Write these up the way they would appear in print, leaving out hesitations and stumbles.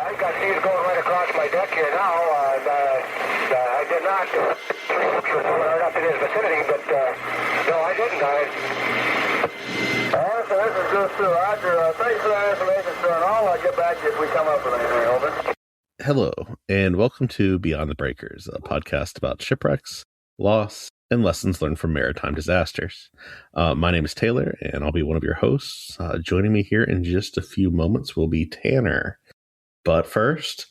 I got seas going right across my deck here now. I did not right up in his vicinity, but no, I didn't. So this is good too, Roger. Thanks for that information, sir, and I'll get back to you if we come up with anything. Over. Hello, and welcome to Beyond the Breakers, a podcast about shipwrecks, loss, and lessons learned from maritime disasters. My name is Taylor, and I'll be one of your hosts. Joining me here in just a few moments will be Tanner. But first,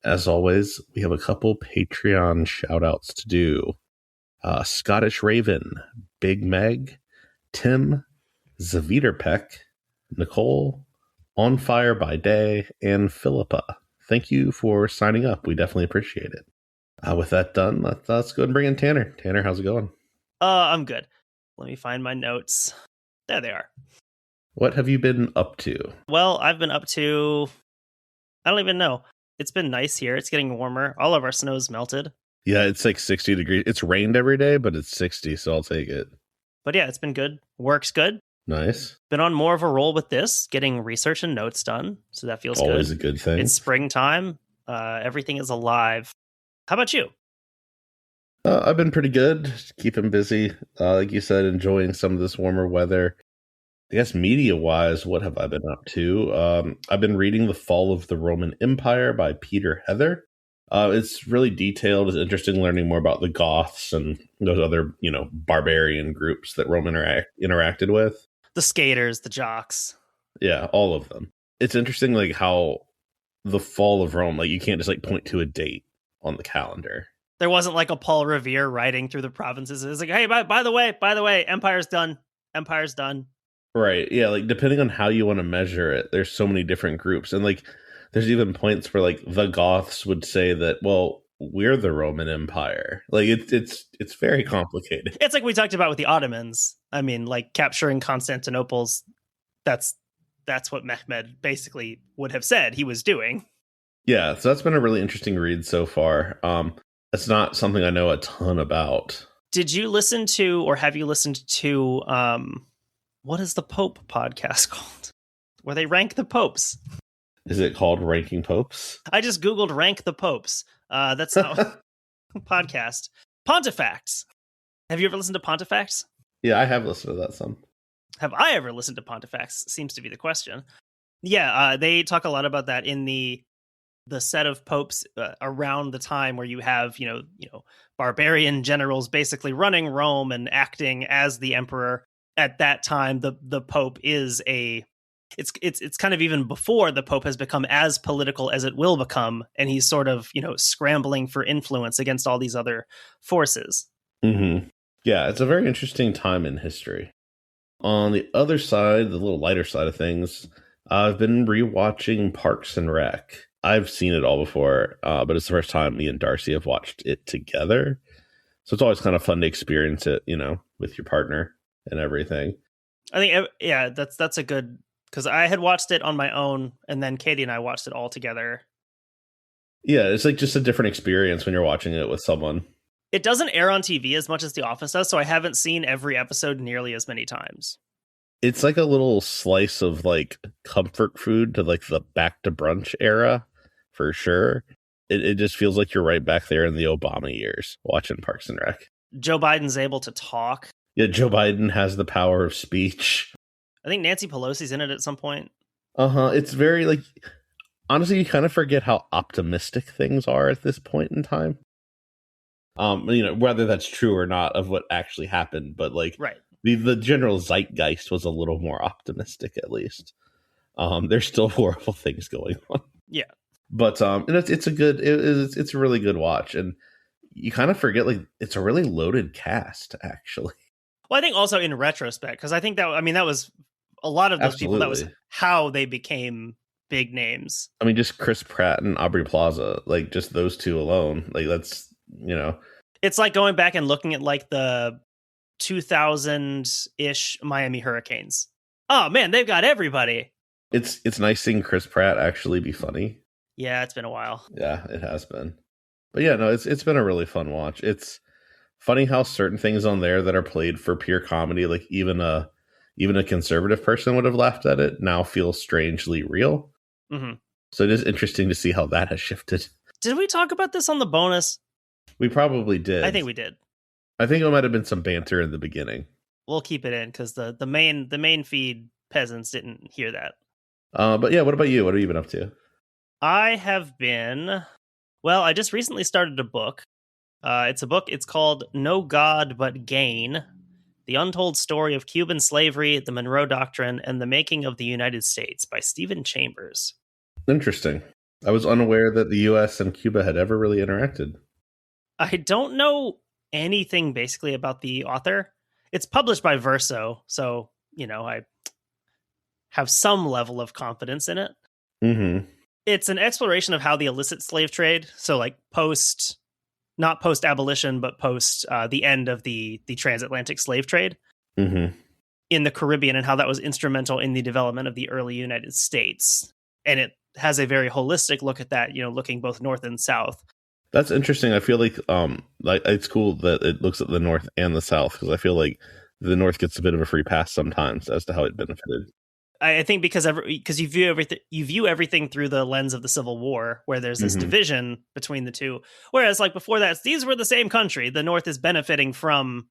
as always, we have a couple Patreon shout-outs to do. Scottish Raven, Big Meg, Tim, Zaviterpeck, Nicole, On Fire by Day, and Philippa. Thank you for signing up. We definitely appreciate it. With that done, let's go and bring in Tanner. Tanner, how's it going? I'm good. Let me find my notes. There they are. What have you been up to? Well, I've been up to... I don't even know. It's been nice here. It's getting warmer. All of our snow's melted. Yeah, it's like 60 degrees. It's rained every day, but it's 60, so I'll take it. But yeah, it's been good. Work's good. Nice. Been on more of a roll with this, getting research and notes done. So that feels always good. A good thing. It's springtime. Everything is alive. How about you? I've been pretty good. Keeping busy. Like you said, enjoying some of this warmer weather. I guess media-wise, what have I been up to? I've been reading The Fall of the Roman Empire by Peter Heather. It's really detailed. It's interesting learning more about the Goths and those other, barbarian groups that Rome interacted with. The skaters, the jocks. Yeah, all of them. It's interesting, like, how the fall of Rome, like, you can't just, like, point to a date on the calendar. There wasn't, like, a Paul Revere riding through the provinces. It's like, hey, by the way, Empire's done. Empire's done. Right, yeah, like, depending on how you want to measure it, there's so many different groups. And, like, there's even points where, like, the Goths would say that, well, we're the Roman Empire. Like, it's very complicated. It's like we talked about with the Ottomans. I mean, like, capturing Constantinople's, that's what Mehmed basically would have said he was doing. Yeah, so that's been a really interesting read so far. It's not something I know a ton about. Did you listen to, or have you listened to, what is the Pope podcast called? Where they rank the popes. Is it called Ranking Popes? I just Googled rank the popes. That's not podcast. Pontifacts. Have you ever listened to Pontifacts? Yeah, I have listened to that some. Have I ever listened to Pontifacts? Seems to be the question. Yeah, they talk a lot about that in the set of popes around the time where you have, barbarian generals basically running Rome and acting as the emperor. At that time, the Pope is it's kind of even before the Pope has become as political as it will become, and he's sort of, scrambling for influence against all these other forces. Mm-hmm. Yeah, it's a very interesting time in history. On the other side, the little lighter side of things, I've been rewatching Parks and Rec. I've seen it all before, but it's the first time me and Darcy have watched it together. So it's always kind of fun to experience it, with your partner and everything. I think, yeah, that's a good, because I had watched it on my own, and then Katie and I watched it all together. Yeah, it's like just a different experience when you're watching it with someone. It doesn't air on TV as much as The Office does, so I haven't seen every episode nearly as many times. It's like a little slice of, like, comfort food to, like, the back to brunch era, for sure. It just feels like you're right back there in the Obama years watching Parks and Rec. Joe Biden's able to talk. Yeah, Joe Biden has the power of speech. I think Nancy Pelosi's in it at some point. Uh-huh. It's very, like, honestly, you kind of forget how optimistic things are at this point in time. Whether that's true or not of what actually happened, but, like, right. The general zeitgeist was a little more optimistic, at least. There's still horrible things going on. Yeah. But it's a really good watch, and you kind of forget, like, it's a really loaded cast, actually. Well, I think also in retrospect, because I think that was a lot of those Absolutely. people, that was how they became big names. I mean, just Chris Pratt and Aubrey Plaza, like, just those two alone, like, that's, It's like going back and looking at, like, the 2000-ish Miami Hurricanes. Oh, man, they've got everybody. It's nice seeing Chris Pratt actually be funny. Yeah, it's been a while. Yeah, it has been. But yeah, no, it's been a really fun watch. It's funny how certain things on there that are played for pure comedy, like even a conservative person would have laughed at it, now feel strangely real. Mm-hmm. So it is interesting to see how that has shifted. Did we talk about this on the bonus? We probably did. I think we did. I think it might have been some banter in the beginning. We'll keep it in because the main feed peasants didn't hear that. But yeah, what about you? What have you been up to? I have been... Well, I just recently started a book. It's a book. It's called No God But Gain: The Untold Story of Cuban Slavery, the Monroe Doctrine, and the Making of the United States by Stephen Chambers. Interesting. I was unaware that the U.S. and Cuba had ever really interacted. I don't know anything basically about the author. It's published by Verso, so, I have some level of confidence in it. Mm-hmm. It's an exploration of how the illicit slave trade, so like not post-abolition, but post the end of the transatlantic slave trade in the Caribbean, and how that was instrumental in the development of the early United States. And it has a very holistic look at that, looking both north and south. That's interesting. I feel like it's cool that it looks at the North and the South, because I feel like the North gets a bit of a free pass sometimes as to how it benefited. I think because you view everything through the lens of the Civil War, where there's this division between the two. Whereas like before that, these were the same country. The North is benefiting from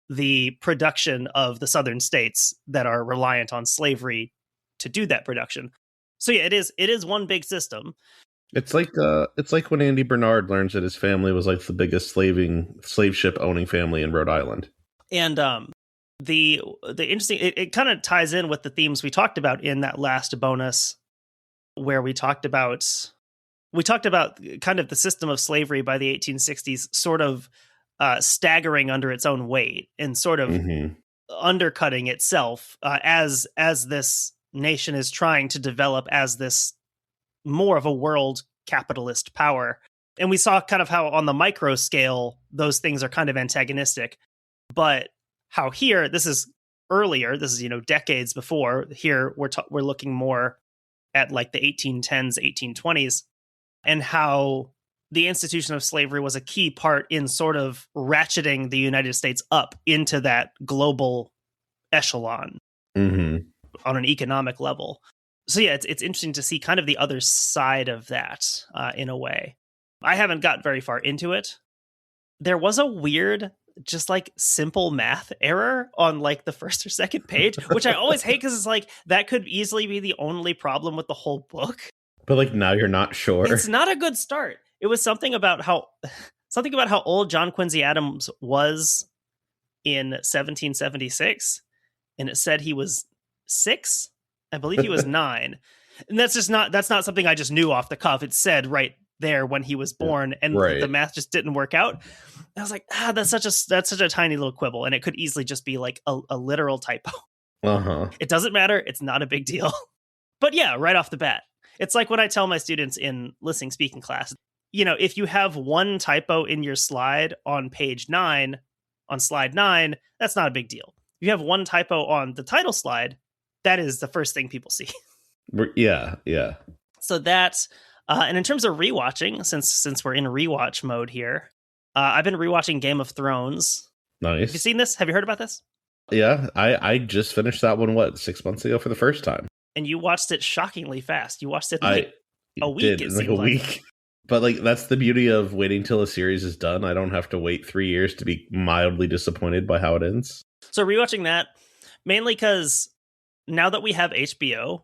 the production of the Southern states that are reliant on slavery to do that production. So yeah, it is one big system. It's like when Andy Bernard learns that his family was like the biggest slave ship owning family in Rhode Island. And the interesting, it kind of ties in with the themes we talked about in that last bonus, where we talked about kind of the system of slavery by the 1860s sort of staggering under its own weight and sort of undercutting itself as this nation is trying to develop as this more of a world capitalist power. And we saw kind of how on the micro scale, those things are kind of antagonistic, but how here, this is earlier, this is, decades before. Here we're looking more at like the 1810s, 1820s, and how the institution of slavery was a key part in sort of ratcheting the United States up into that global echelon on an economic level. So yeah, it's interesting to see kind of the other side of that in a way. I haven't got very far into it. There was a weird, just like simple math error on like the first or second page, which I always hate because it's like that could easily be the only problem with the whole book. But like now you're not sure. It's not a good start. It was something about how old John Quincy Adams was in 1776, and it said he was 6. I believe he was 9. And that's not something I just knew off the cuff. It said right there when he was born, and the math just didn't work out. I was like, that's such a tiny little quibble, and it could easily just be like a literal typo. It doesn't matter. It's not a big deal. But yeah, right off the bat, it's like when I tell my students in listening speaking class, if you have one typo in your slide on page 9, on slide 9, that's not a big deal. If you have one typo on the title slide, that is the first thing people see. Yeah. So that's, and in terms of rewatching, since we're in rewatch mode here, I've been rewatching Game of Thrones. Nice. Have you seen this? Have you heard about this? Yeah, I just finished that one, 6 months ago for the first time. And you watched it shockingly fast. You watched it in a week. It seemed like a week. But like that's the beauty of waiting till a series is done. I don't have to wait 3 years to be mildly disappointed by how it ends. So rewatching that, mainly because now that we have HBO,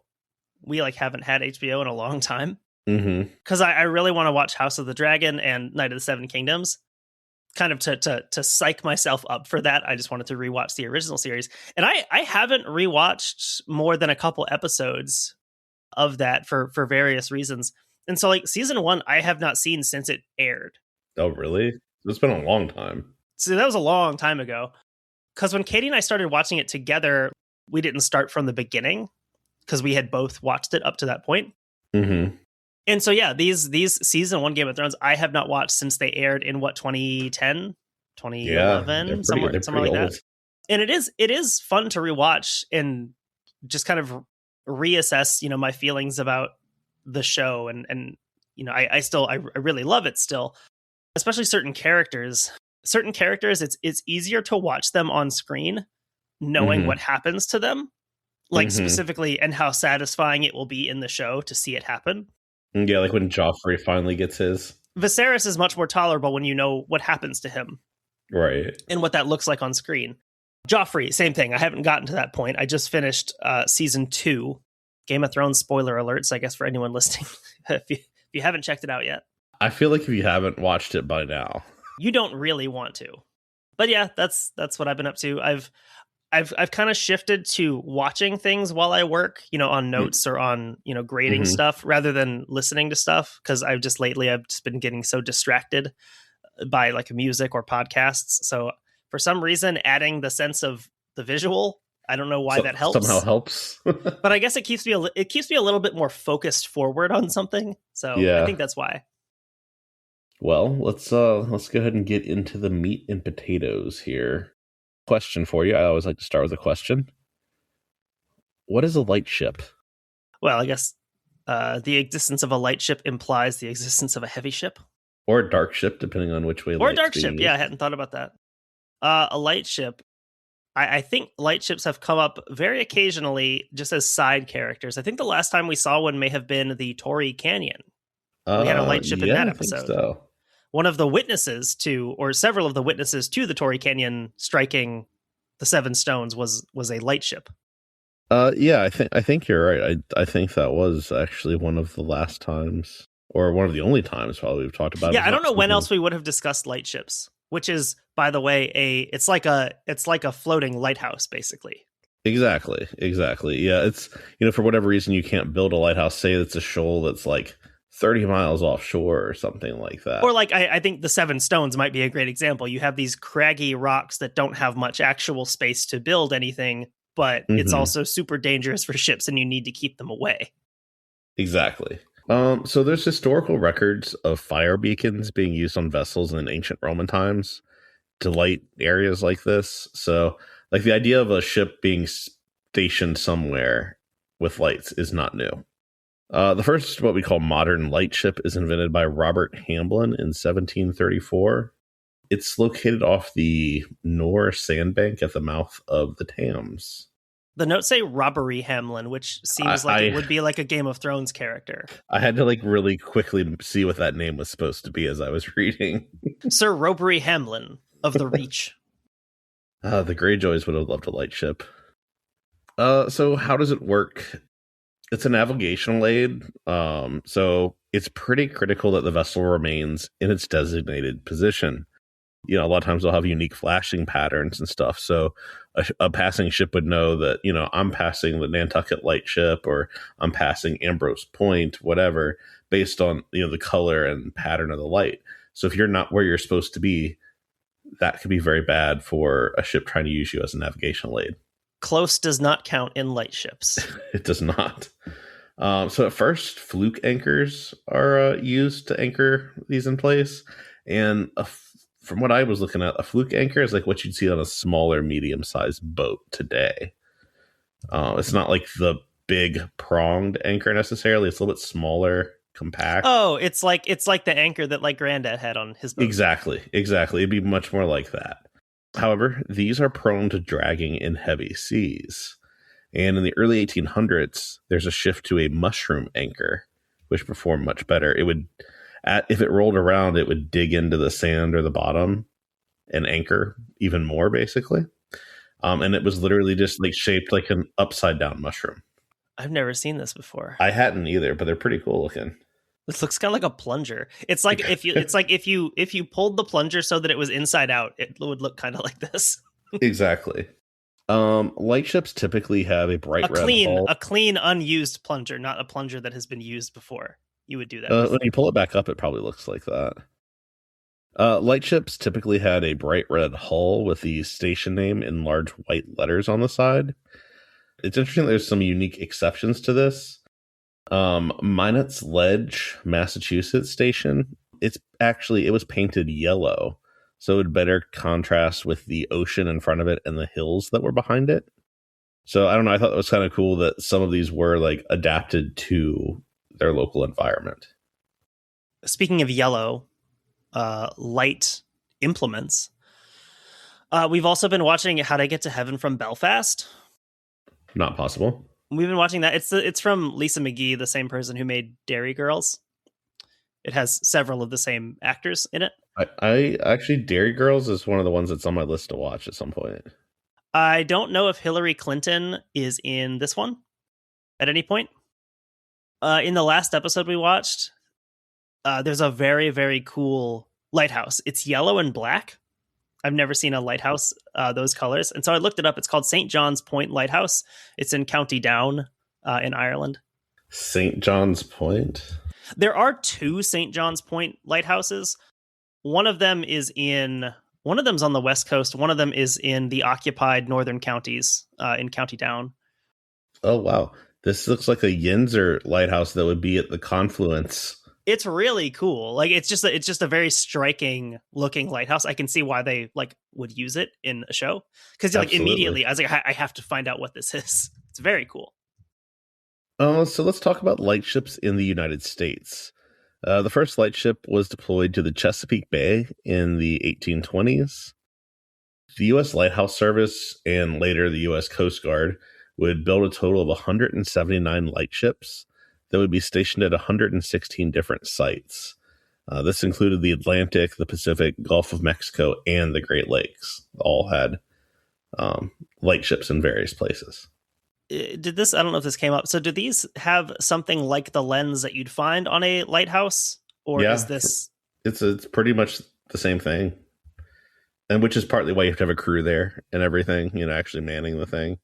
we like haven't had HBO in a long time. Because I really want to watch House of the Dragon and Night of the Seven Kingdoms. Kind of to psych myself up for that, I just wanted to rewatch the original series. And I haven't rewatched more than a couple episodes of that for various reasons. And so like season 1, I have not seen since it aired. Oh, really? It's been a long time. So that was a long time ago. Because when Katie and I started watching it together, we didn't start from the beginning because we had both watched it up to that point. And so, yeah, these season 1 Game of Thrones, I have not watched since they aired in 2010, 2011, somewhere like that. And it is fun to rewatch and just kind of reassess, my feelings about the show. And I really love it still, especially certain characters. Certain characters, it's easier to watch them on screen, knowing what happens to them, like specifically, and how satisfying it will be in the show to see it happen. Yeah, like when Joffrey finally gets his. Viserys is much more tolerable when you know what happens to him. Right. And what that looks like on screen. Joffrey, same thing. I haven't gotten to that point. I just finished season 2. Game of Thrones spoiler alerts, I guess, for anyone listening, if you haven't checked it out yet. I feel like if you haven't watched it by now, you don't really want to. But yeah, that's what I've been up to. I've kind of shifted to watching things while I work, on notes or on, grading stuff rather than listening to stuff, because I've just been getting so distracted by like music or podcasts. So for some reason, adding the sense of the visual, I don't know why that helps. Somehow helps. But I guess it keeps me a little bit more focused forward on something. So yeah. I think that's why. Well, let's go ahead and get into the meat and potatoes here. Question for you. I always like to start with a question. What is a lightship? Well, I guess the existence of a lightship implies the existence of a heavy ship. Or a dark ship, depending on which way. Or a dark ship, yeah, I hadn't thought about that. A lightship. I think lightships have come up very occasionally just as side characters. I think the last time we saw one may have been the Torrey Canyon. We had a lightship in that episode. I think so. One of the witnesses or several of the witnesses to the Torrey Canyon striking the Seven Stones was a lightship. Yeah, I think you're right. I think that was actually one of the last times, or one of the only times probably we've talked about it. Yeah, I don't know when else we would have discussed lightships, which is, by the way, it's like a floating lighthouse, basically. Exactly. Yeah, it's, for whatever reason you can't build a lighthouse. Say it's a shoal that's like 30 miles offshore or something like that. Or like, I think the Seven Stones might be a great example. You have these craggy rocks that don't have much actual space to build anything, but it's also super dangerous for ships and you need to keep them away. Exactly. So there's historical records of fire beacons being used on vessels in ancient Roman times to light areas like this. So like the idea of a ship being stationed somewhere with lights is not new. The first, what we call modern lightship, is invented by Robert Hamblin in 1734. It's located off the Nore sandbank at the mouth of the Thames. The notes say Robbery Hamlin, which seems like it would be like a Game of Thrones character. I had to really quickly see what that name was supposed to be as I was reading. Sir Robbery Hamlin of the Reach. The Greyjoys would have loved a lightship. So how does it work? It's a navigational aid, so it's pretty critical that the vessel remains in its designated position. A lot of times they'll have unique flashing patterns and stuff, so a passing ship would know that, I'm passing the Nantucket Lightship or I'm passing Ambrose Point, whatever, based on, the color and pattern of the light. So if you're not where you're supposed to be, that could be very bad for a ship trying to use you as a navigational aid. Close does not count in lightships. It does not. So at first, fluke anchors are used to anchor these in place. And from what I was looking at, a fluke anchor is like what you'd see on a smaller, medium-sized boat today. It's not like the big pronged anchor necessarily. It's a little bit smaller, compact. Oh, it's like the anchor that like Granddad had on his boat. Exactly. It'd be much more like that. However, these are prone to dragging in heavy seas. And in the early 1800s, there's a shift to a mushroom anchor, which performed much better. It would, if it rolled around, it would dig into the sand or the bottom and anchor even more, basically. And it was literally just like shaped like an upside down mushroom. I've never seen this before. I hadn't either, but they're pretty cool looking. This looks kind of like a plunger. It's like if you pulled the plunger so that it was inside out, it would look kind of like this. Exactly. Lightships typically have a bright red hull. A clean, unused plunger, not a plunger that has been used before. You would do that. When you pull it back up, it probably looks like that. Lightships typically had a bright red hull with the station name in large white letters on the side. It's interesting that there's some unique exceptions to this. Minot's Ledge, Massachusetts station, it was painted yellow, so it would better contrast with the ocean in front of it and the hills that were behind it. So I don't know, I thought it was kind of cool that some of these were like adapted to their local environment. Speaking of yellow, light implements, we've also been watching How to Get to Heaven from Belfast. Not possible. We've been watching that. It's from Lisa McGee, the same person who made Dairy Girls. It has several of the same actors in it. I actually, Dairy Girls is one of the ones that's on my list to watch at some point. I don't know if Hillary Clinton is in this one at any point. In the last episode we watched, there's a very, very cool lighthouse. It's yellow and black. I've never seen a lighthouse those colors. And so I looked it up. It's called St. John's Point Lighthouse. It's in County Down in Ireland. St. John's Point? There are two St. John's Point lighthouses. One of them them's on the West Coast. One of them is in the occupied northern counties in County Down. Oh, wow. This looks like a Yinzer lighthouse that would be at the confluence. It's really cool. Like it's just a very striking looking lighthouse. I can see why they would use it in a show, because immediately I was like, I have to find out what this is. It's very cool. So let's talk about lightships in the United States. The first lightship was deployed to the Chesapeake Bay in the 1820s. The U.S. Lighthouse Service and later the U.S. Coast Guard would build a total of 179 lightships that would be stationed at 116 different sites. This included the Atlantic, the Pacific, Gulf of Mexico, and the Great Lakes. All had lightships in various places. I don't know if this came up. So do these have something like the lens that you'd find on a lighthouse? Or is this... It's pretty much the same thing. And which is partly why you have to have a crew there and everything, actually manning the thing.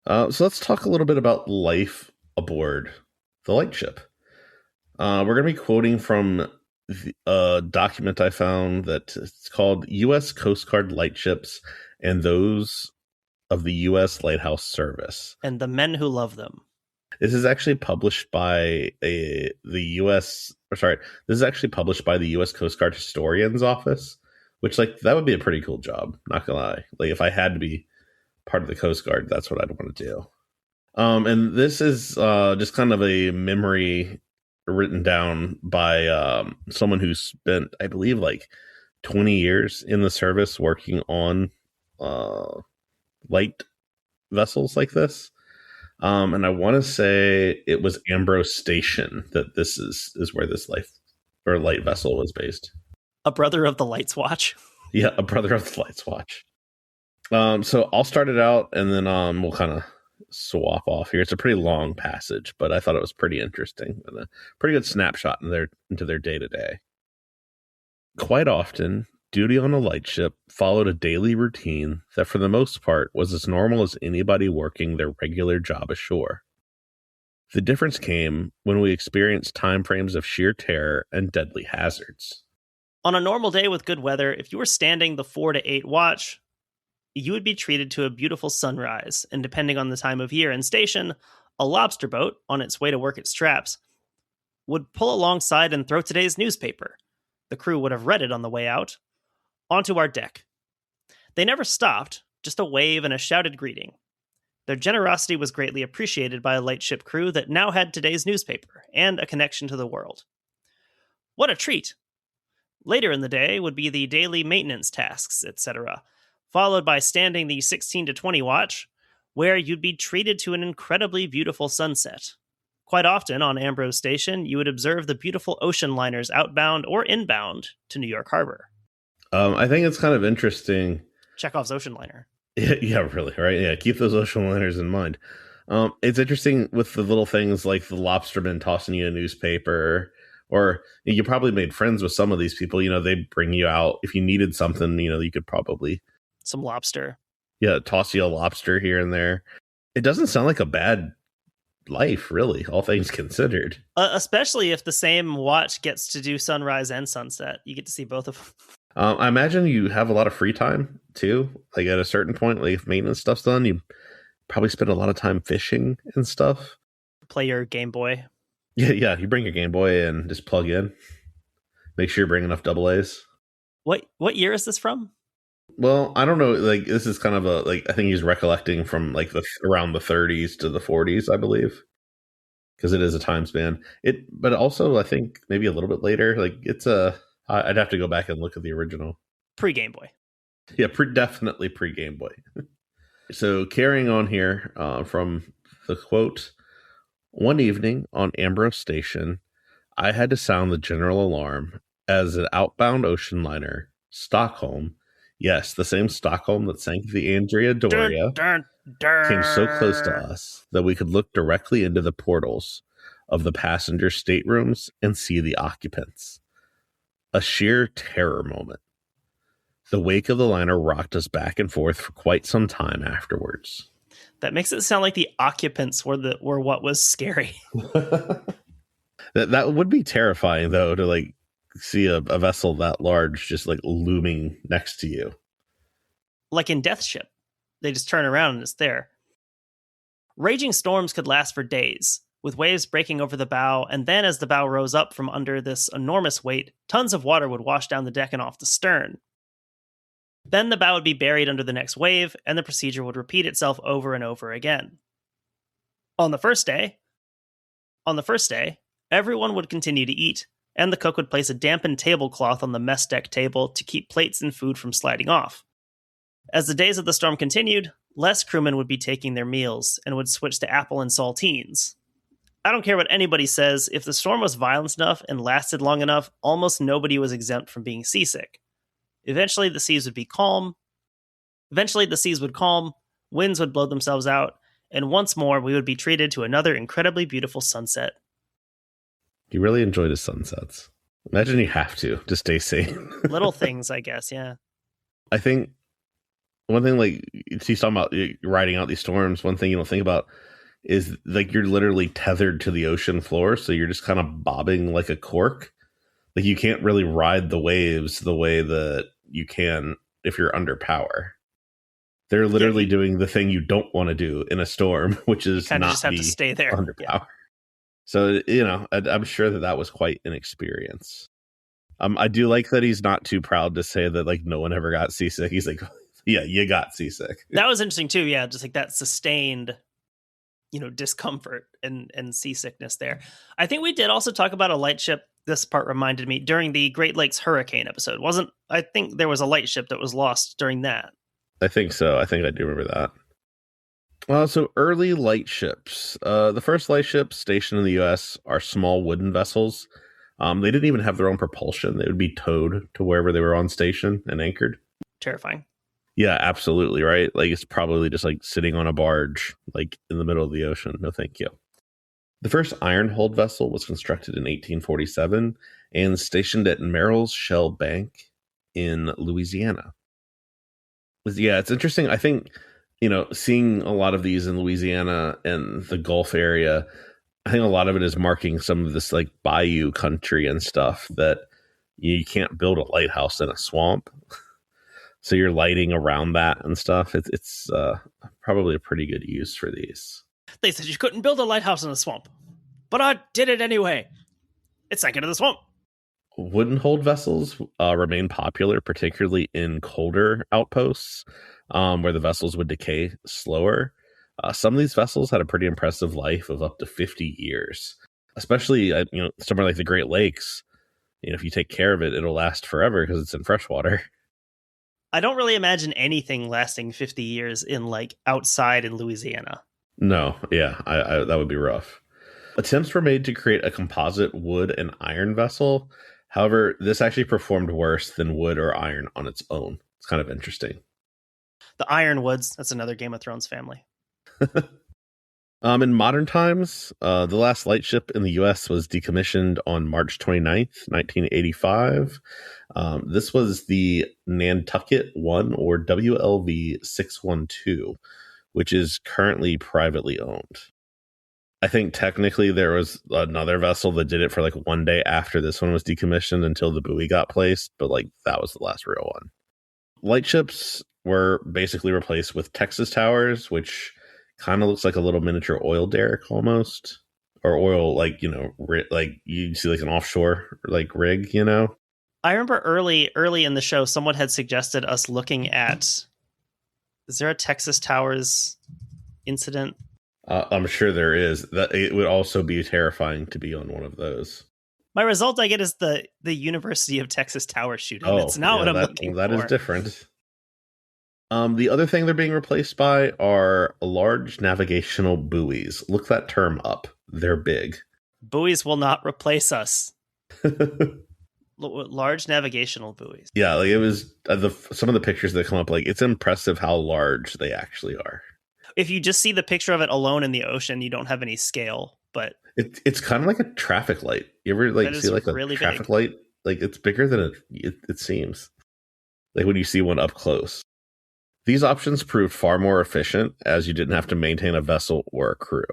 So let's talk a little bit about life aboard the lightship. We're going to be quoting from a document I found that it's called U.S. Coast Guard Lightships and Those of the U.S. Lighthouse Service. And the Men Who Love Them. This is actually published by the U.S. Coast Guard Historian's Office, which that would be a pretty cool job. Not gonna lie. If I had to be part of the Coast Guard, that's what I'd want to do. And this is just kind of a memory written down by someone who spent, I believe, 20 years in the service working on light vessels like this. And I want to say it was Ambrose Station that this is where this light vessel was based. A brother of the Lights Watch. Yeah, a brother of the Lights Watch. So I'll start it out and then we'll kind of swap off here. It's a pretty long passage, but I thought it was pretty interesting and a pretty good snapshot into their day-to-day. Quite often, duty on a lightship followed a daily routine that for the most part was as normal as anybody working their regular job ashore. The difference came when we experienced time frames of sheer terror and deadly hazards. On a normal day with good weather, if you were standing the 4 to 8 watch, you would be treated to a beautiful sunrise, and depending on the time of year and station, a lobster boat, on its way to work its straps, would pull alongside and throw today's newspaper. The crew would have read it on the way out, onto our deck. They never stopped, just a wave and a shouted greeting. Their generosity was greatly appreciated by a lightship crew that now had today's newspaper and a connection to the world. What a treat! Later in the day would be the daily maintenance tasks, etc., followed by standing the 16 to 20 watch, where you'd be treated to an incredibly beautiful sunset. Quite often on Ambrose Station, you would observe the beautiful ocean liners outbound or inbound to New York Harbor. I think it's kind of interesting. Chekhov's ocean liner. Yeah, really, right? Yeah, keep those ocean liners in mind. It's interesting with the little things like the lobsterman tossing you a newspaper, or you probably made friends with some of these people. They'd bring you out if you needed something. You could probably some lobster. Yeah, toss you a lobster here and there. It doesn't sound like a bad life, really, all things considered. Especially if the same watch gets to do sunrise and sunset. You get to see both of them. I imagine you have a lot of free time, too. At a certain point, if maintenance stuff's done, you probably spend a lot of time fishing and stuff. Play your Game Boy. Yeah, you bring your Game Boy and just plug in. Make sure you bring enough AA's. What year is this from? Well, I don't know. This is kind of I think he's recollecting from around the 30s to the 40s, I believe, because it is a time span. But also I think maybe a little bit later. I'd have to go back and look at the original. Pre-Game Boy. Yeah, definitely pre-Game Boy. So carrying on here from the quote, one evening on Ambrose Station, I had to sound the general alarm as an outbound ocean liner, Stockholm, yes, the same Stockholm that sank the Andrea Doria, came so close to us that we could look directly into the portals of the passenger staterooms and see the occupants. A sheer terror moment. The wake of the liner rocked us back and forth for quite some time afterwards. That makes it sound like the occupants were what was scary. That would be terrifying, though, to like see a vessel that large just like looming next to you. Like in Death Ship, they just turn around and it's there. Raging storms could last for days, with waves breaking over the bow, and then as the bow rose up from under this enormous weight, tons of water would wash down the deck and off the stern. Then the bow would be buried under the next wave, and the procedure would repeat itself over and over again. On the first day, everyone would continue to eat, and the cook would place a dampened tablecloth on the mess deck table to keep plates and food from sliding off. As the days of the storm continued, less crewmen would be taking their meals and would switch to apple and saltines. I don't care what anybody says, if the storm was violent enough and lasted long enough, almost nobody was exempt from being seasick. Eventually the seas would calm, winds would blow themselves out, and once more we would be treated to another incredibly beautiful sunset. You really enjoy the sunsets. Imagine you have to stay sane. Little things, I guess, yeah. I think one thing, like, he's talking about riding out these storms, one thing you don't think about is, like, you're literally tethered to the ocean floor, so you're just kind of bobbing like a cork. Like, you can't really ride the waves the way that you can if you're under power. They're literally doing the thing you don't want to do in a storm, which is not just have to stay there under power. So, you know, I'm sure that was quite an experience. I do like that he's not too proud to say that, like, no one ever got seasick. He's like, yeah, you got seasick. That was interesting too. Yeah, just like that sustained, discomfort and seasickness there. I think we did also talk about a lightship. This part reminded me during the Great Lakes hurricane episode. I think there was a lightship that was lost during that. I think so. I think I do remember that. So early lightships. The first lightships stationed in the U.S. are small wooden vessels. They didn't even have their own propulsion. They would be towed to wherever they were on station and anchored. Terrifying. Yeah, absolutely. Right. Like, it's probably just like sitting on a barge, like in the middle of the ocean. No, thank you. The first iron-hulled vessel was constructed in 1847 and stationed at Merrill's Shell Bank in Louisiana. Yeah, it's interesting. I think, seeing a lot of these in Louisiana and the Gulf area, I think a lot of it is marking some of this like bayou country and stuff that you can't build a lighthouse in a swamp. So you're lighting around that and stuff. It's probably a pretty good use for these. They said you couldn't build a lighthouse in a swamp, but I did it anyway. It sank into the swamp. Wooden-hulled vessels remain popular, particularly in colder outposts where the vessels would decay slower. Some of these vessels had a pretty impressive life of up to 50 years, especially somewhere like the Great Lakes. If you take care of it, it'll last forever because it's in freshwater. I don't really imagine anything lasting 50 years in like outside in Louisiana. No, yeah, I that would be rough. Attempts were made to create a composite wood and iron vessel. However, this actually performed worse than wood or iron on its own. It's kind of interesting. The Ironwoods, that's another Game of Thrones family. In modern times, the last lightship in the U.S. was decommissioned on March 29th, 1985. This was the Nantucket 1, or WLV-612, which is currently privately owned. I think technically there was another vessel that did it for like one day after this one was decommissioned until the buoy got placed, but like that was the last real one. Lightships were basically replaced with Texas towers, which kind of looks like a little miniature oil derrick almost, or oil, like, like you see like an offshore like rig, I remember early in the show, someone had suggested us looking at, is there a Texas Towers incident? I'm sure there is. That it would also be terrifying to be on one of those. My result I get is the University of Texas Tower shooting. It's not what I'm looking for. That is different. The other thing they're being replaced by are large navigational buoys. Look that term up. They're big. Buoys will not replace us. Large navigational buoys. Yeah, like it was some of the pictures that come up, like it's impressive how large they actually are. If you just see the picture of it alone in the ocean, you don't have any scale, but it's kind of like a traffic light. You ever like see like a really traffic light? Like it's bigger than it seems. Like when you see one up close. These options proved far more efficient as you didn't have to maintain a vessel or a crew.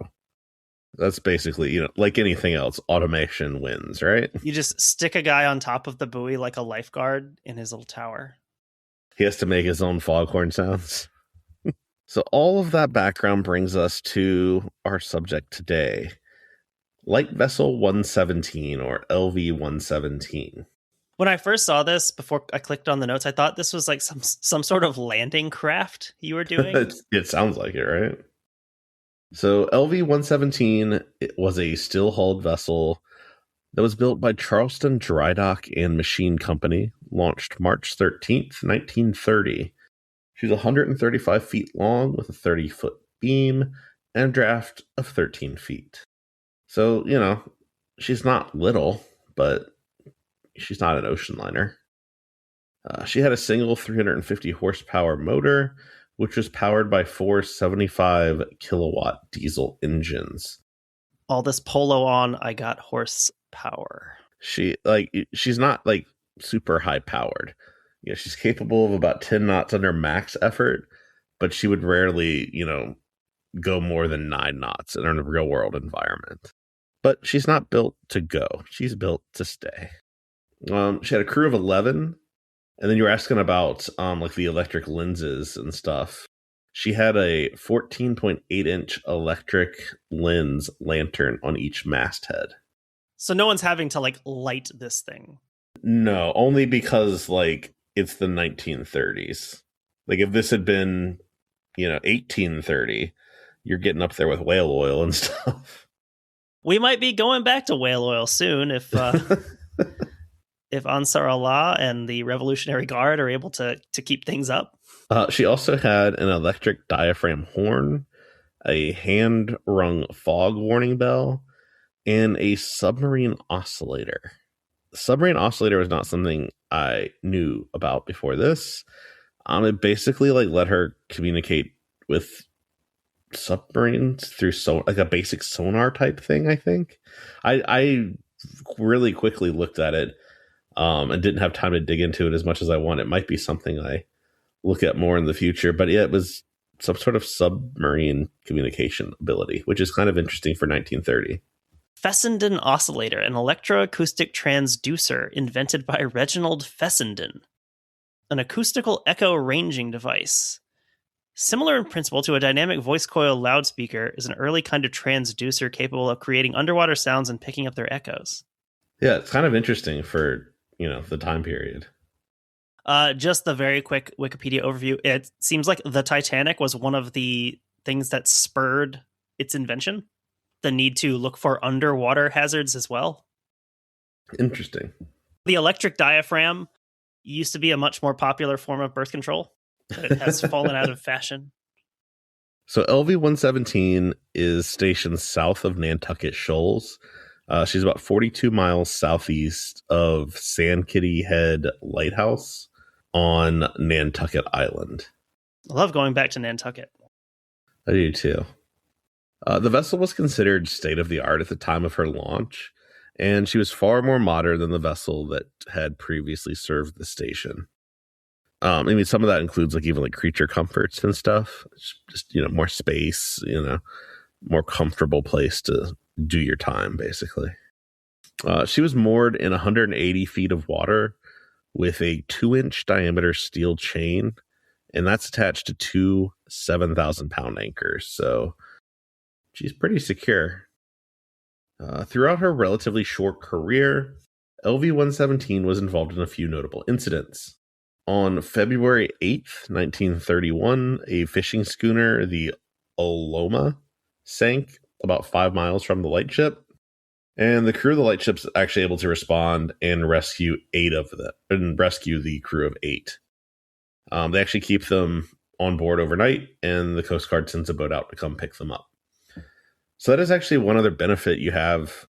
That's basically, like anything else, automation wins, right? You just stick a guy on top of the buoy like a lifeguard in his little tower. He has to make his own foghorn sounds. So all of that background brings us to our subject today. Light Vessel 117 or LV-117. When I first saw this, before I clicked on the notes, I thought this was like some sort of landing craft you were doing. It sounds like it, right? So LV-117 was a still-hulled vessel that was built by Charleston Dry Dock and Machine Company, launched March 13th, 1930. She's 135 feet long with a 30-foot beam and a draft of 13 feet. So, she's not little, but she's not an ocean liner. She had a single 350 horsepower motor, which was powered by 4 75 kilowatt diesel engines. All this polo on, I got horsepower. She's not like super high powered. She's capable of about 10 knots under max effort, but she would rarely, go more than 9 knots in a real world environment. But she's not built to go. She's built to stay. She had a crew of 11. And then you were asking about like the electric lenses and stuff. She had a 14.8 inch electric lens lantern on each masthead. So no one's having to like light this thing. No, only because like it's the 1930s. Like if this had been, 1830, you're getting up there with whale oil and stuff. We might be going back to whale oil soon if if Ansar Allah and the Revolutionary Guard are able to keep things up. She also had an electric diaphragm horn, a hand-rung fog warning bell, and a submarine oscillator. The submarine oscillator was not something I knew about before this. It basically let her communicate with submarines through like a basic sonar type thing, I think. I really quickly looked at it. And didn't have time to dig into it as much as I want. It might be something I look at more in the future. But yeah, it was some sort of submarine communication ability, which is kind of interesting for 1930. Fessenden oscillator, an electroacoustic transducer invented by Reginald Fessenden. An acoustical echo ranging device. Similar in principle to a dynamic voice coil loudspeaker, is an early kind of transducer capable of creating underwater sounds and picking up their echoes. Yeah, it's kind of interesting for the time period. Just the very quick Wikipedia overview. It seems like the Titanic was one of the things that spurred its invention. The need to look for underwater hazards as well. Interesting. The electric diaphragm used to be a much more popular form of birth control. It has fallen out of fashion. So LV-117 is stationed south of Nantucket Shoals. She's about 42 miles southeast of Sandkitty Head Lighthouse on Nantucket Island. I love going back to Nantucket. I do too. The vessel was considered state-of-the-art at the time of her launch, and she was far more modern than the vessel that had previously served the station. Some of that includes even creature comforts and stuff. It's just, more space, more comfortable place to do your time, basically. She was moored in 180 feet of water with a 2-inch diameter steel chain, and that's attached to 2 7,000-pound anchors. So she's pretty secure. Throughout her relatively short career, LV-117 was involved in a few notable incidents. On February 8th, 1931, a fishing schooner, the Oloma, sank about 5 miles from the lightship, and the crew of the lightship's actually able to respond and rescue 8 of them, and rescue the crew of 8. They actually keep them on board overnight, and the Coast Guard sends a boat out to come pick them up. So that is actually one other benefit you have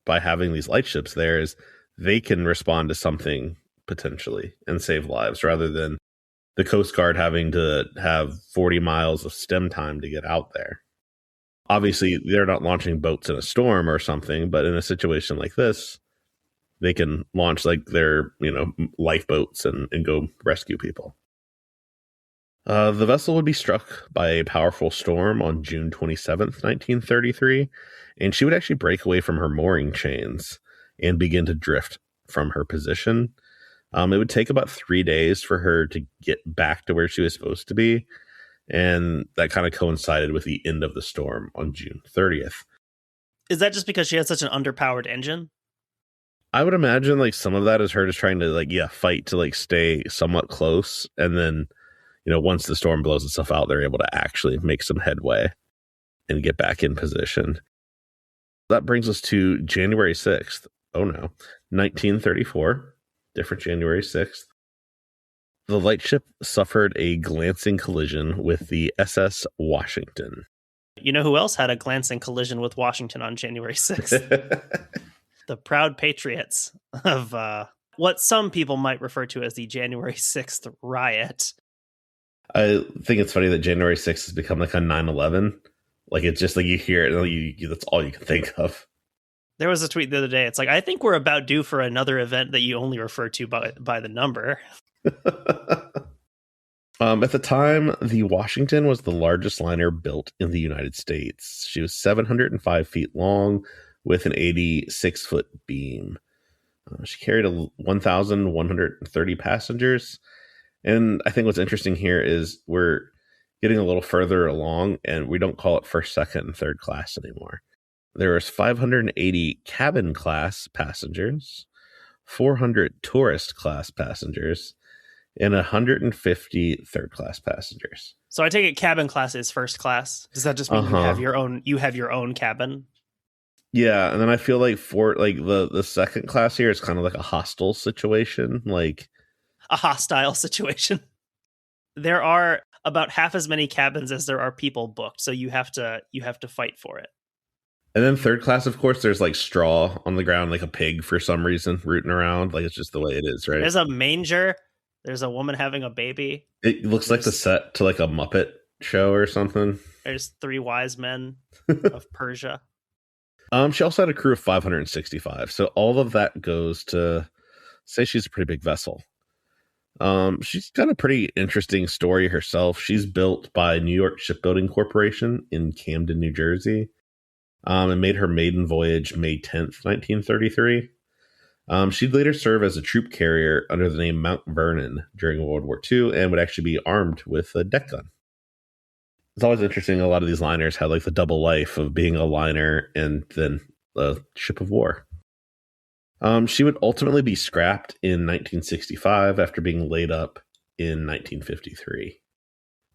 by having these lightships there is they can respond to something potentially and save lives rather than the Coast Guard having to have 40 miles of stem time to get out there. Obviously, they're not launching boats in a storm or something, but in a situation like this, they can launch like their, lifeboats and go rescue people. The vessel would be struck by a powerful storm on June 27th, 1933, and she would actually break away from her mooring chains and begin to drift from her position. It would take about 3 days for her to get back to where she was supposed to be, and that kind of coincided with the end of the storm on June 30th. Is that just because she had such an underpowered engine? I would imagine like some of that is her just trying to fight to stay somewhat close, and then once the storm blows itself out, they're able to actually make some headway and get back in position. That brings us to January 6th. Oh no, 1934. Different January 6th. The lightship suffered a glancing collision with the SS Washington. You know who else had a glancing collision with Washington on January 6th? The proud patriots of what some people might refer to as the January 6th riot. I think it's funny that January 6th has become like a 9/11. Like it's just like you hear it and that's all you can think of. There was a tweet the other day. It's like, I think we're about due for another event that you only refer to by the number. At the time, the Washington was the largest liner built in the United States. She was 705 feet long with an 86-foot beam. She carried 1,130 passengers. And I think what's interesting here is we're getting a little further along, and we don't call it first, second, and third class anymore. There was 580 cabin class passengers, 400 tourist class passengers, and 150 third class passengers. So I take it cabin class is first class. Does that just mean you have your own cabin? Yeah, and then I feel like for the second class here is kind of like a hostile situation, like a hostile situation. There are about half as many cabins as there are people booked, so you have to fight for it. And then third class, of course, there's like straw on the ground, like a pig for some reason rooting around. Like it's just the way it is, right? There's a manger. There's a woman having a baby. It looks like the set to like a Muppet show or something. There's 3 wise men of Persia. She also had a crew of 565. So all of that goes to say she's a pretty big vessel. She's got a pretty interesting story herself. She's built by New York Shipbuilding Corporation in Camden, New Jersey. And made her maiden voyage May 10th, 1933. She'd later serve as a troop carrier under the name Mount Vernon during World War II and would actually be armed with a deck gun. It's always interesting. A lot of these liners had like the double life of being a liner and then a ship of war. She would ultimately be scrapped in 1965 after being laid up in 1953.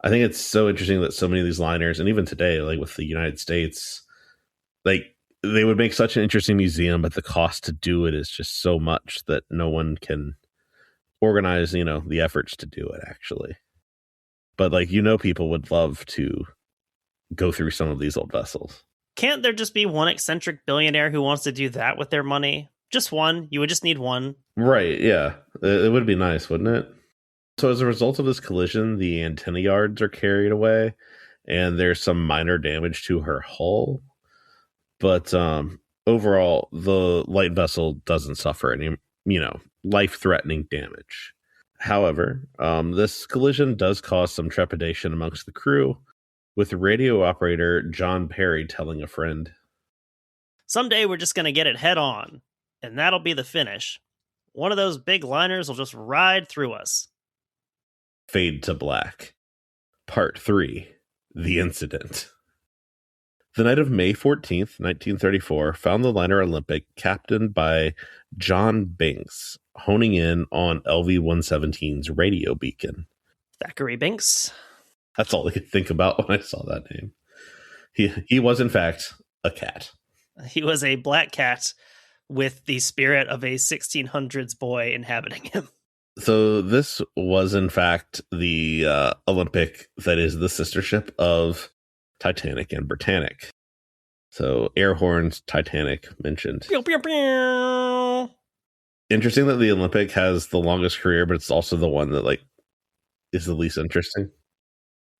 I think it's so interesting that so many of these liners, and even today, like with the United States, like they would make such an interesting museum, but the cost to do it is just so much that no one can organize, the efforts to do it actually. But people would love to go through some of these old vessels. Can't there just be one eccentric billionaire who wants to do that with their money? Just one. You would just need one. Right. Yeah. It would be nice, wouldn't it? So as a result of this collision, the antenna yards are carried away and there's some minor damage to her hull. But overall, the light vessel doesn't suffer any, life-threatening damage. However, this collision does cause some trepidation amongst the crew, with radio operator John Perry telling a friend, "Someday we're just going to get it head on, and that'll be the finish. One of those big liners will just ride through us." Fade to black. Part 3. The Incident. The night of May 14th, 1934, found the liner Olympic captained by John Binks, honing in on LV-117's radio beacon. Thackeray Binks. That's all I could think about when I saw that name. He was, in fact, a cat. He was a black cat with the spirit of a 1600s boy inhabiting him. So this was, in fact, the Olympic that is the sister ship of Titanic and Britannic. So air horns, Titanic mentioned. Pew, pew, pew. Interesting that the Olympic has the longest career, but it's also the one that like is the least interesting.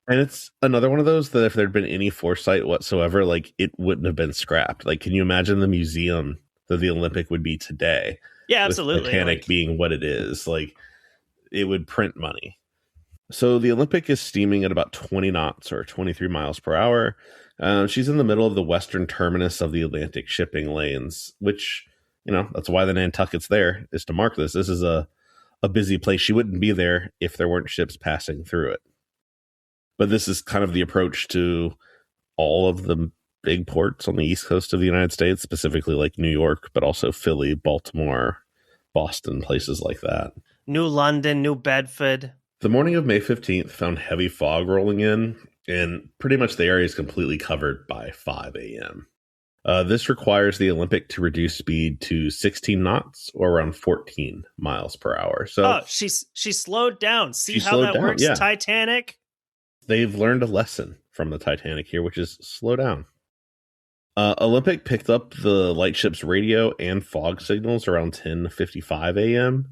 And it's another one of those that if there'd been any foresight whatsoever, like it wouldn't have been scrapped. Like, can you imagine the museum that the Olympic would be today? Yeah, absolutely. With Titanic being what it is, like it would print money. So the Olympic is steaming at about 20 knots or 23 miles per hour. She's in the middle of the western terminus of the Atlantic shipping lanes, which, you know, that's why the Nantucket's there, is to mark this. This is a busy place. She wouldn't be there if there weren't ships passing through it. But this is kind of the approach to all of the big ports on the east coast of the United States, specifically like New York, but also Philly, Baltimore, Boston, places like that. New London, New Bedford. The morning of May 15th found heavy fog rolling in, and pretty much the area is completely covered by 5 a.m. This requires the Olympic to reduce speed to 16 knots or around 14 miles per hour. So she slowed down. See how that works, yeah. Titanic? They've learned a lesson from the Titanic here, which is slow down. Olympic picked up the lightship's radio and fog signals around 10:55 a.m.,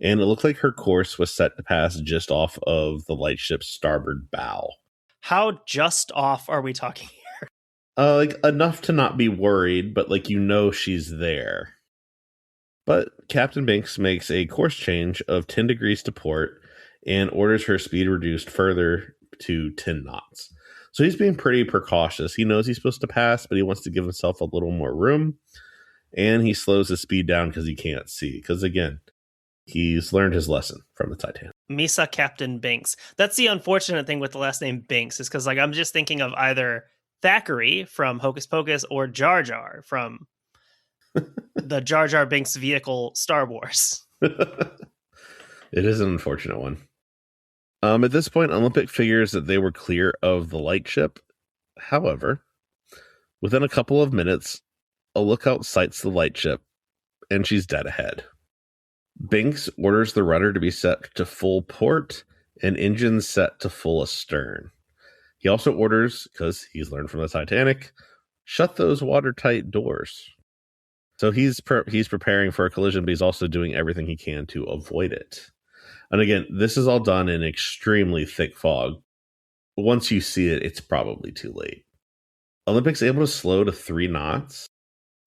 and it looked like her course was set to pass just off of the lightship's starboard bow. How just off are we talking here? Like enough to not be worried, but like you know she's there. But Captain Binks makes a course change of 10 degrees to port and orders her speed reduced further to 10 knots. So he's being pretty precautious. He knows he's supposed to pass, but he wants to give himself a little more room. And he slows his speed down because he can't see. Because again, he's learned his lesson from the Titanic. Misa Captain Binks. That's the unfortunate thing with the last name Binks, is because like I'm just thinking of either Thackeray from Hocus Pocus or Jar Jar from the Jar Jar Binks vehicle Star Wars. It is an unfortunate one. At this point, Olympic figures that they were clear of the lightship. However, within a couple of minutes, a lookout sights the lightship, and she's dead ahead. Binks orders the rudder to be set to full port and engines set to full astern. He also orders, because he's learned from the Titanic, shut those watertight doors. So he's preparing for a collision, but he's also doing everything he can to avoid it. And again, this is all done in extremely thick fog. Once you see it, it's probably too late. Olympic's able to slow to 3 knots.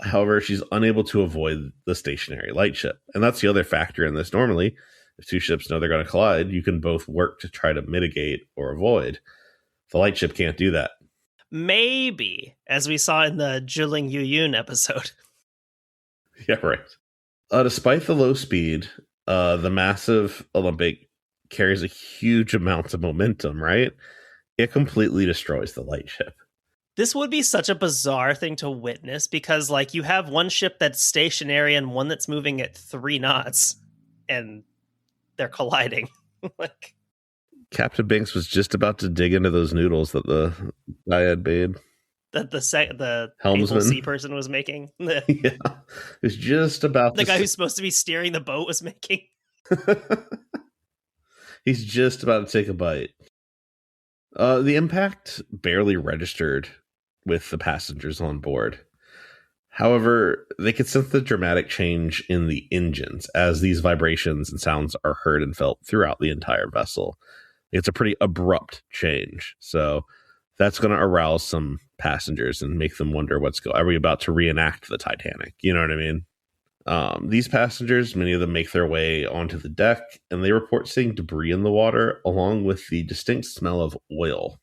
However, she's unable to avoid the stationary lightship. And that's the other factor in this. Normally, if two ships know they're going to collide, you can both work to try to mitigate or avoid. The lightship can't do that. Maybe, as we saw in the Juling Yuyun episode. Yeah, right. Despite the low speed, the massive Olympic carries a huge amount of momentum, right? It completely destroys the lightship. This would be such a bizarre thing to witness because, like, you have one ship that's stationary and one that's moving at 3 knots, and they're colliding. Like, Captain Binks was just about to dig into those noodles that the guy had made. That the helmsman sea person was making. Yeah, it was just about the guy who's supposed to be steering the boat was making. He's just about to take a bite. The impact barely registered with the passengers on board. However, they could sense the dramatic change in the engines as these vibrations and sounds are heard and felt throughout the entire vessel. It's a pretty abrupt change. So that's going to arouse some passengers and make them wonder are we about to reenact the Titanic? You know what I mean? These passengers, many of them make their way onto the deck, and they report seeing debris in the water along with the distinct smell of oil.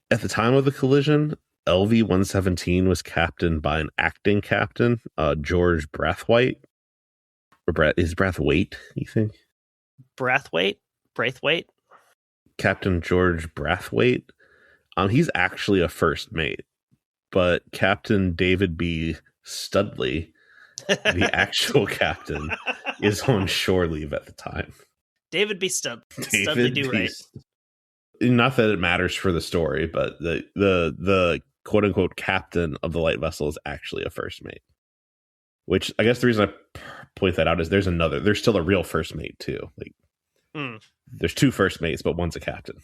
At the time of the collision, LV-117 was captained by an acting captain, George Brathwaite. Is Brathwaite, you think? Brathwaite? Captain George Brathwaite. He's actually a first mate, but Captain David B. Studley, the actual captain, is on shore leave at the time. David B. Studley do right. Not that it matters for the story, but the quote unquote captain of the light vessel is actually a first mate. Which I guess the reason I point that out is there's still a real first mate too. Like there's 2 first mates, but one's a captain.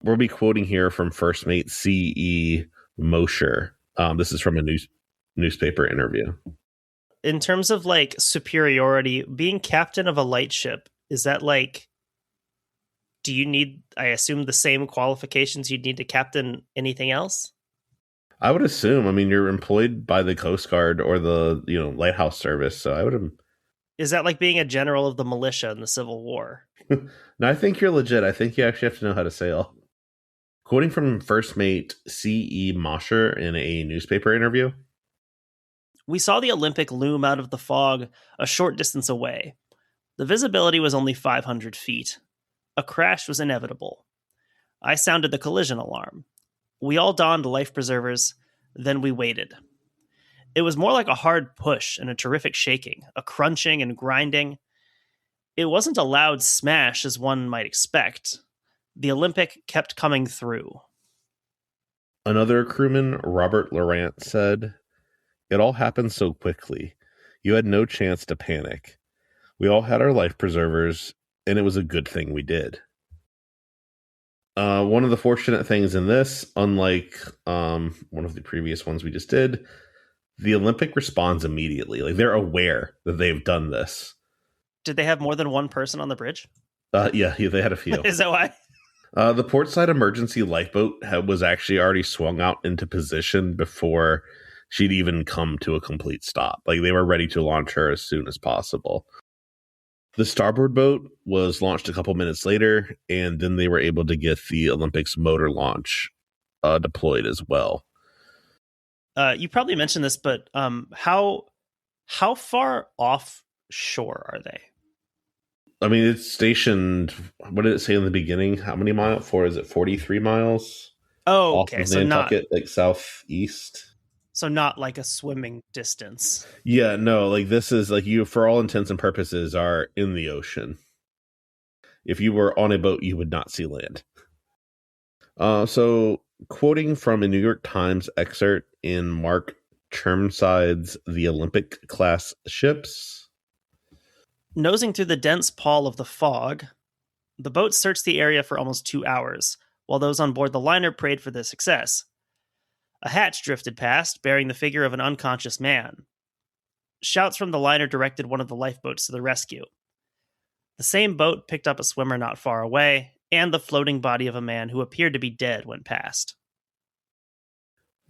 We'll be quoting here from First Mate C.E. Mosher. This is from a newspaper interview. In terms of like superiority, being captain of a lightship, is that like, do you need, I assume, the same qualifications you'd need to captain anything else? I would assume. I mean, you're employed by the Coast Guard or the lighthouse service, so I would. Is that like being a general of the militia in the Civil War? No, I think you're legit. I think you actually have to know how to sail. Quoting from First Mate C.E. Mosher in a newspaper interview. We saw the Olympic loom out of the fog a short distance away. The visibility was only 500 feet. A crash was inevitable. I sounded the collision alarm. We all donned life preservers, then we waited. It was more like a hard push and a terrific shaking, a crunching and grinding. It wasn't a loud smash as one might expect. The Olympic kept coming through. Another crewman, Robert Laurent, said, "It all happened so quickly. You had no chance to panic. We all had our life preservers, and it was a good thing we did." One of the fortunate things in this, unlike one of the previous ones we just did, the Olympic responds immediately. Like, they're aware that they've done this. Did they have more than one person on the bridge? Yeah, they had a few. Is that why? The portside emergency lifeboat was actually already swung out into position before she'd even come to a complete stop. Like, they were ready to launch her as soon as possible. The starboard boat was launched a couple minutes later, and then they were able to get the Olympic's motor launch deployed as well. You probably mentioned this, but how far offshore are they? I mean, it's stationed. What did it say in the beginning? How many miles? Is it 43 miles? Oh, okay. Off of So Nantucket, like southeast. So not like a swimming distance. Yeah, no. Like, this is like, you, for all intents and purposes, are in the ocean. If you were on a boat, you would not see land. So, quoting from a New York Times excerpt in Mark Chirnside's The Olympic class ships. Nosing through the dense pall of the fog, the boat searched the area for almost 2 hours, while those on board the liner prayed for their success. A hatch drifted past, bearing the figure of an unconscious man. Shouts from the liner directed one of the lifeboats to the rescue. The same boat picked up a swimmer not far away, and the floating body of a man who appeared to be dead went past.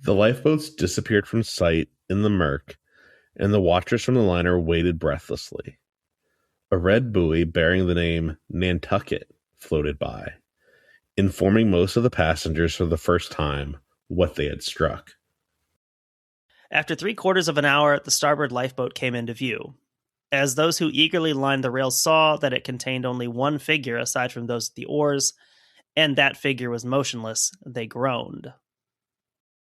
The lifeboats disappeared from sight in the murk, and the watchers from the liner waited breathlessly. A red buoy bearing the name Nantucket floated by, informing most of the passengers for the first time what they had struck. After 3/4 of an hour, the starboard lifeboat came into view. As those who eagerly lined the rails saw that it contained only one figure aside from those at the oars, and that figure was motionless, they groaned.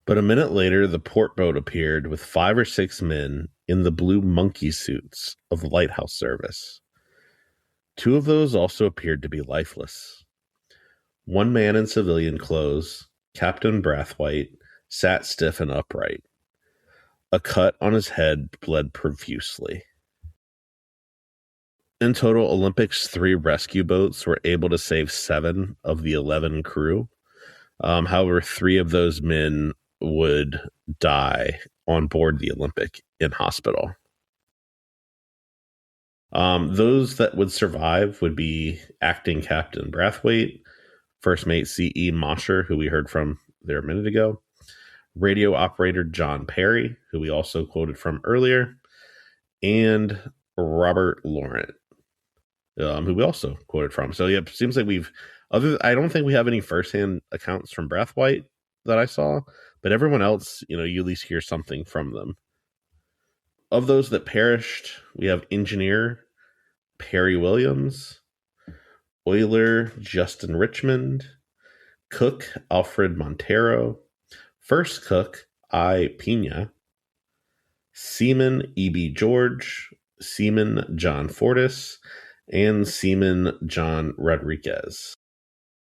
But a minute later, the port boat appeared with 5 or 6 men in the blue monkey suits of the lighthouse service. 2 of those also appeared to be lifeless. One man in civilian clothes, Captain Brathwaite, sat stiff and upright. A cut on his head bled profusely. In total, Olympic's 3 rescue boats were able to save 7 of the 11 crew. However, 3 of those men would die on board the Olympic in hospital. Those that would survive would be acting Captain Brathwaite, First Mate C.E. Mosher, who we heard from there a minute ago, radio operator John Perry, who we also quoted from earlier, and Robert Laurent, who we also quoted from. So yeah, it seems like I don't think we have any firsthand accounts from Brathwaite that I saw, but everyone else, you at least hear something from them. Of those that perished, we have engineer Perry Williams, oiler Justin Richmond, cook Alfred Montero, first cook I. Pena, seaman E.B. George, seaman John Fortis, and seaman John Rodriguez.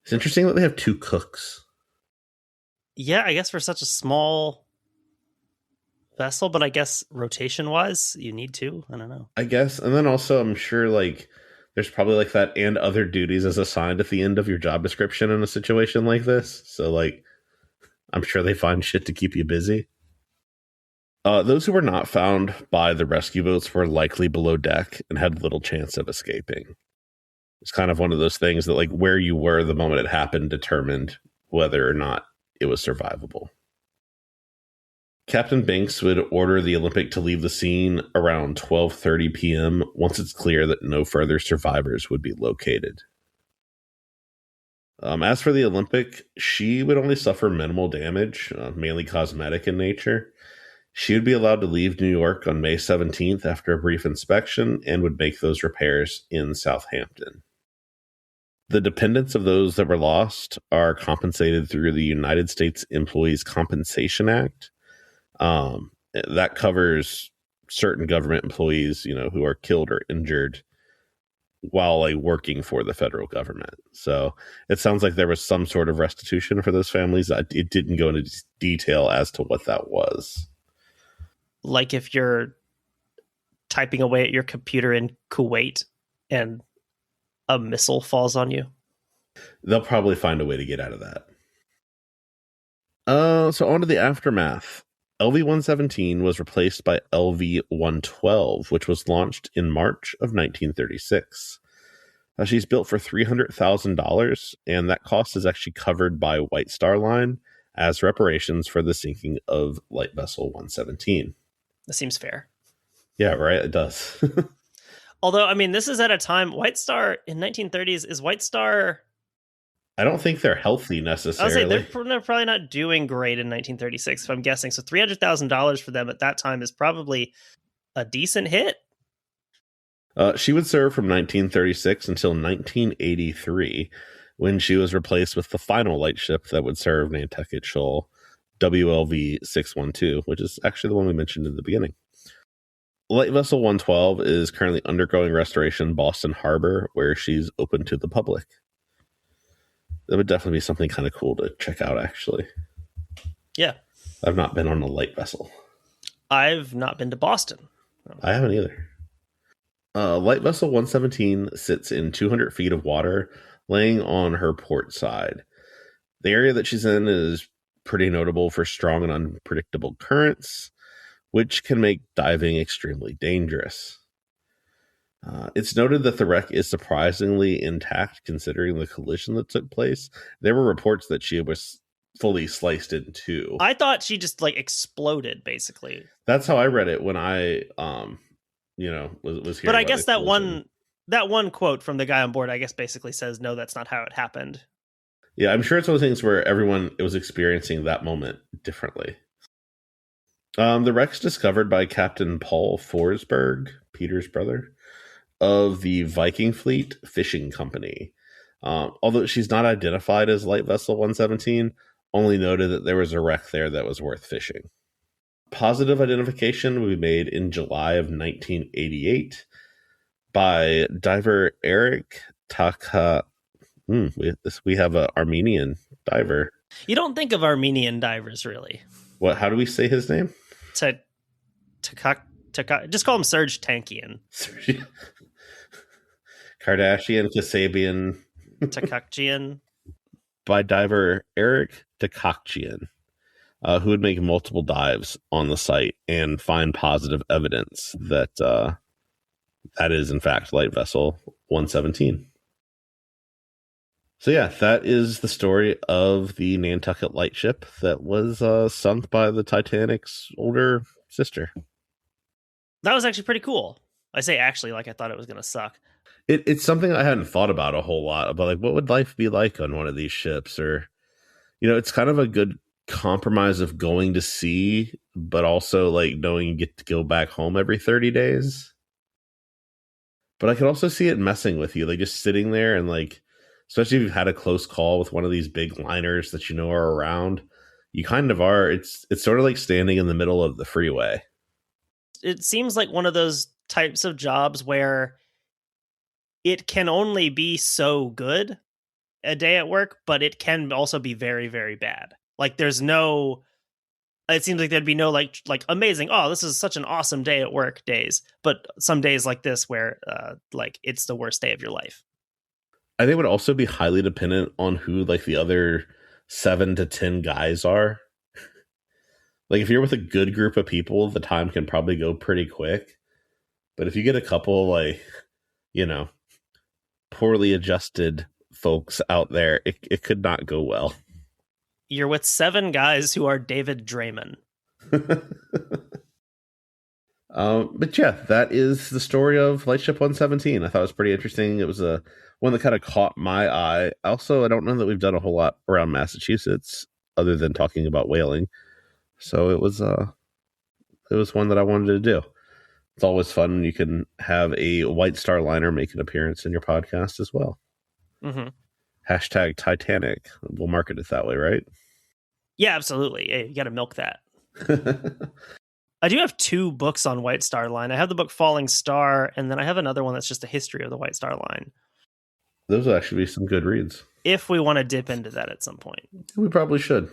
It's interesting that they have 2 cooks. Yeah, I guess for such a small vessel, but I guess rotation-wise, you need 2. I don't know. I guess, and then also I'm sure, like, there's probably like that and other duties as assigned at the end of your job description in a situation like this. So like, I'm sure they find shit to keep you busy. Those who were not found by the rescue boats were likely below deck and had little chance of escaping. It's kind of one of those things that like where you were the moment it happened determined whether or not it was survivable. Captain Banks would order the Olympic to leave the scene around 12:30 p.m. once it's clear that no further survivors would be located. As for the Olympic, she would only suffer minimal damage, mainly cosmetic in nature. She would be allowed to leave New York on May 17th after a brief inspection and would make those repairs in Southampton. The dependents of those that were lost are compensated through the United States Employees Compensation Act. That covers certain government employees, who are killed or injured while working for the federal government. So it sounds like there was some sort of restitution for those families. It didn't go into detail as to what that was. Like if you're typing away at your computer in Kuwait and a missile falls on you. They'll probably find a way to get out of that. So on to the aftermath. LV-117 was replaced by LV-112, which was launched in March of 1936. She's built for $300,000, and that cost is actually covered by White Star Line as reparations for the sinking of Light Vessel 117. That seems fair. Yeah, right? It does. Although, I mean, this is at a time, White Star in 1930s, is White Star... I don't think they're healthy necessarily. I was saying they're probably not doing great in 1936, if I'm guessing. So $300,000 for them at that time is probably a decent hit. She would serve from 1936 until 1983, when she was replaced with the final lightship that would serve Nantucket Shoal, WLV-612, which is actually the one we mentioned in the beginning. Light Vessel 112 is currently undergoing restoration in Boston Harbor, where she's open to the public. That would definitely be something kind of cool to check out, actually. Yeah. I've not been on a light vessel. I've not been to Boston. I haven't either. Light Vessel 117 sits in 200 feet of water, laying on her port side. The area that she's in is pretty notable for strong and unpredictable currents, which can make diving extremely dangerous. It's noted that the wreck is surprisingly intact considering the collision that took place. There were reports that she was fully sliced in two. I thought she just exploded, basically. That's how I read it when I was hearing. But I guess that one quote from the guy on board, I guess, basically says, no, that's not how it happened. Yeah, I'm sure it's one of the things where everyone was experiencing that moment differently. The wreck's discovered by Captain Paul Forsberg, Peter's brother, of the Viking Fleet Fishing Company. Although she's not identified as Light Vessel 117, only noted that there was a wreck there that was worth fishing. Positive identification would be made in July of 1988 by diver Eric Taka. We have an Armenian diver. You don't think of Armenian divers, really. What? How do we say his name? Just call him Serge Tankian. Kardashian, Kasabian. Takakjian. By diver Eric Takakjian, who would make multiple dives on the site and find positive evidence that that is, in fact, Light Vessel 117. So yeah, that is the story of the Nantucket Lightship that was sunk by the Titanic's older sister. That was actually pretty cool. I say actually, I thought it was going to suck. It's something I hadn't thought about a whole lot, about what would life be like on one of these ships? Or, it's kind of a good compromise of going to sea, but also knowing you get to go back home every 30 days. But I could also see it messing with you, just sitting there and especially if you've had a close call with one of these big liners that are around, you kind of are. It's sort of like standing in the middle of the freeway. It seems like one of those types of jobs where it can only be so good a day at work, but it can also be very, very bad. There's no It seems like there'd be no like amazing, oh, this is such an awesome day at work days, but some days like this where like it's the worst day of your life. I think it would also be highly dependent on who like the other 7 to 10 guys are. Like if you're with a good group of people, the time can probably go pretty quick. But if you get a couple like, you know, poorly adjusted folks out there, it could not go well. You're with 7 guys who are David Draymond. But yeah, that is the story of Lightship 117. I thought it was pretty interesting. It was a one that kind of caught my eye. Also, I don't know that we've done a whole lot around Massachusetts other than talking about whaling. So it was one that I wanted to do. It's always fun when you can have a White Star liner make an appearance in your podcast as well. Mm-hmm. Hashtag Titanic. We'll market it that way, right? Yeah, absolutely. Hey, you got to milk that. I do have 2 books on White Star Line. I have the book Falling Star, and then I have another one that's just a history of the White Star Line. Those will actually be some good reads. If we want to dip into that at some point. We probably should.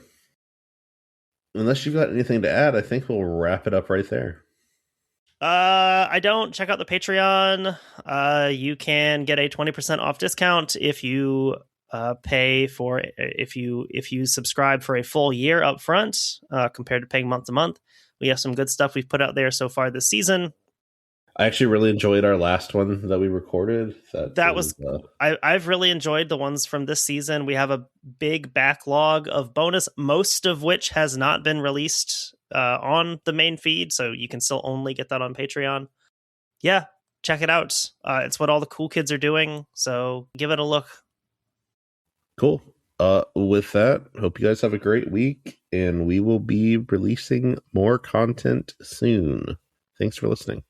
Unless you've got anything to add, I think we'll wrap it up right there. I don't. Check out the Patreon. You can get a 20% off discount if you pay for if you subscribe for a full year up front compared to paying month to month. We have some good stuff we've put out there so far this season. I actually really enjoyed our last one that we recorded. I've really enjoyed the ones from this season. We have a big backlog of bonus, most of which has not been released on the main feed, so you can still only get that on Patreon. Yeah, check it out. It's what all the cool kids are doing, so give it a look. Cool. With that, hope you guys have a great week, and we will be releasing more content soon. Thanks for listening.